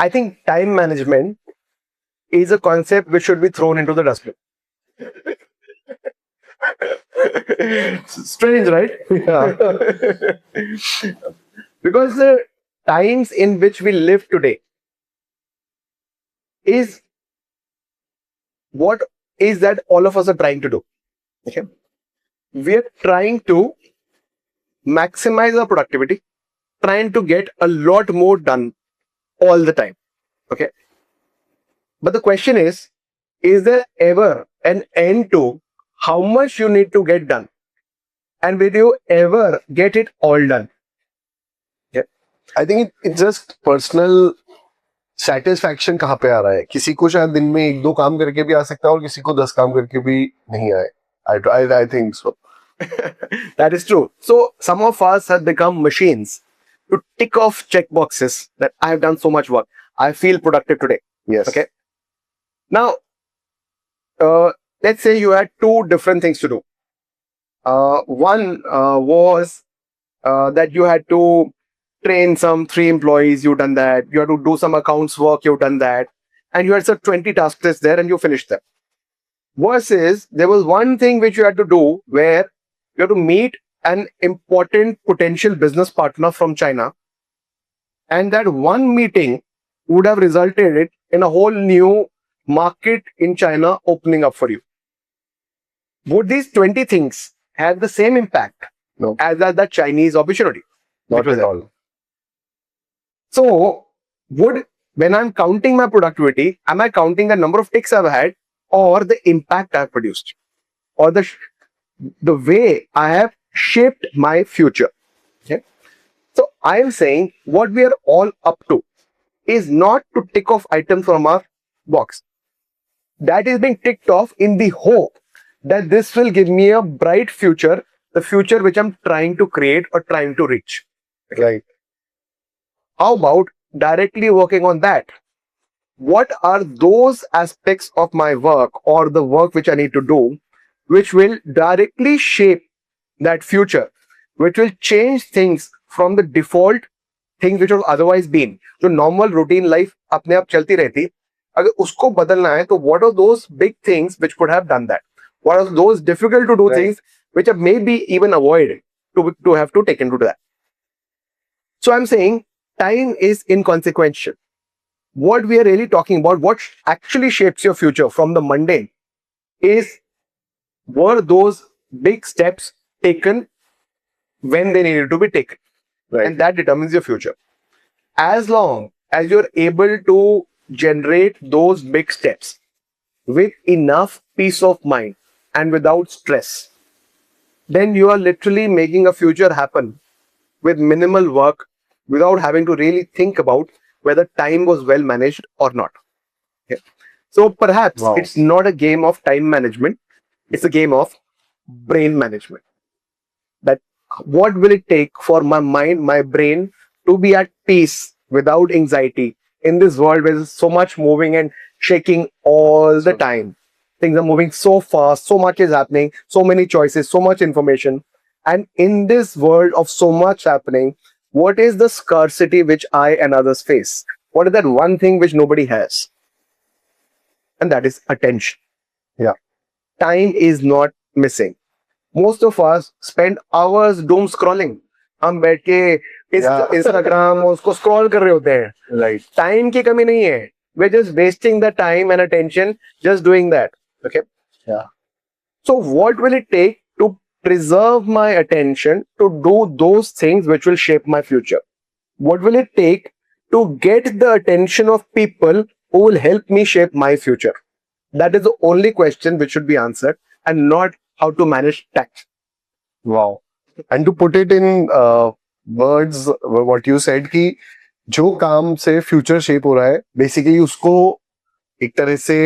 I think time management is a concept which should be thrown into the dustbin. Strange, right? Yeah. Because the times in which we live today is what is that all of us are trying to do. Okay. We are trying to maximize our productivity, trying to get a lot more done all the time. Okay. But the question is there ever an end to how much you need to get done? And will you ever get it all done? I think it's just personal satisfaction कहाँ पे आ रहा है. किसी को शायद दिन में 1-2 काम करके भी आ सकता है और किसी को 10 काम करके भी नहीं आए. I think so. That is true. So some of us have become machines to tick off check boxes that I have done so much work. I feel productive today. Yes. Okay. Now, let's say you had two different things to do. One was that you had to train some 3 employees, you've done that. You had to do some accounts work, you've done that. And you had some 20 task lists there and you finished them. Versus, there was one thing which you had to do where you had to meet an important potential business partner from China. And that one meeting would have resulted in a whole new market in China opening up for you. Would these 20 things have the same impact No. as the Chinese opportunity? Not at all. So, when I'm counting my productivity, am I counting the number of ticks I've had or the impact I've produced? Or the way I have shaped my future? Okay. So, I am saying what we are all up to is not to tick off items from our box. That is being ticked off in the hope that this will give me a bright future, the future which I'm trying to create or trying to reach. Right. How about directly working on that? What are those aspects of my work or the work which I need to do, which will directly shape that future, which will change things from the default things which have otherwise been. जो normal routine life अपने आप चलती रहती, अगर उसको बदलना है, तो what are those big things which could have done that? What are those difficult to do things which are maybe even avoided to have to take into that? So I'm saying time is inconsequential. What we are really talking about, what actually shapes your future from the mundane, is were those big steps taken when they needed to be taken? Right. And that determines your future. As long as you're able to generate those big steps with enough peace of mind and without stress, then you are literally making a future happen with minimal work, without having to really think about whether time was well managed or not. Okay. So perhaps it's not a game of time management, it's a game of brain management. That what will it take for my mind, my brain to be at peace without anxiety in this world where there's so much moving and shaking all the time. Things are moving so fast, so much is happening, so many choices, so much information. And in this world of so much happening, what is the scarcity which I and others face? What is that one thing which nobody has? And that is attention. Yeah. Time is not missing. Most of us spend hours doom scrolling. हम बैठ के Instagram उसको scroll कर रहे होते हैं. Right. Time की कमी नहीं है. We're just wasting the time and attention just doing that. Okay. Yeah. So what will it take to preserve my attention to do those things which will shape my future? What will it take to get the attention of people who will help me shape my future? That is the only question which should be answered, and not how to manage tax. Wow. And to put it in words, what you said कि जो काम से future shape हो रहा है, basically उसको एक तरह से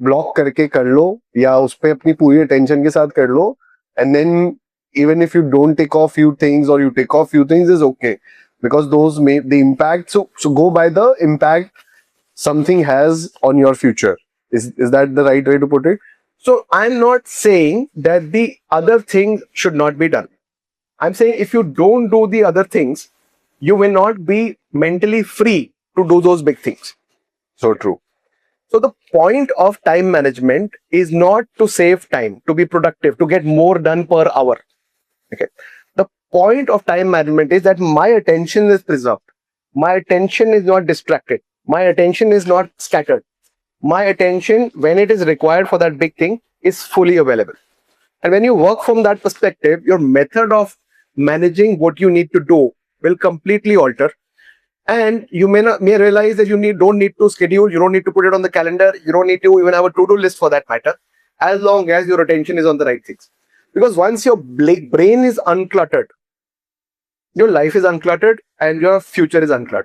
ब्लॉक करके कर लो या उस पे अपनी पूरी अटेंशन के साथ कर लो, and then even if you don't take off few things or you take off few things is okay, because those may the impact, so go by the impact something has on your future. Is that the right way to put it? So I'm not saying that the other things should not be done. I'm saying if you don't do the other things, you will not be mentally free to do those big things. So true. So the point of time management is not to save time, to be productive, to get more done per hour. Okay. The point of time management is that my attention is preserved. My attention is not distracted. My attention is not scattered. My attention, when it is required for that big thing, is fully available. And when you work from that perspective, your method of managing what you need to do will completely alter. And you may realize that don't need to schedule, you don't need to put it on the calendar, you don't need to even have a to-do list for that matter, as long as your attention is on the right things. Because once your brain is uncluttered, your life is uncluttered and your future is uncluttered.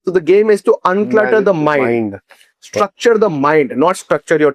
So the game is to unclutter the mind, structure the mind, not structure your time.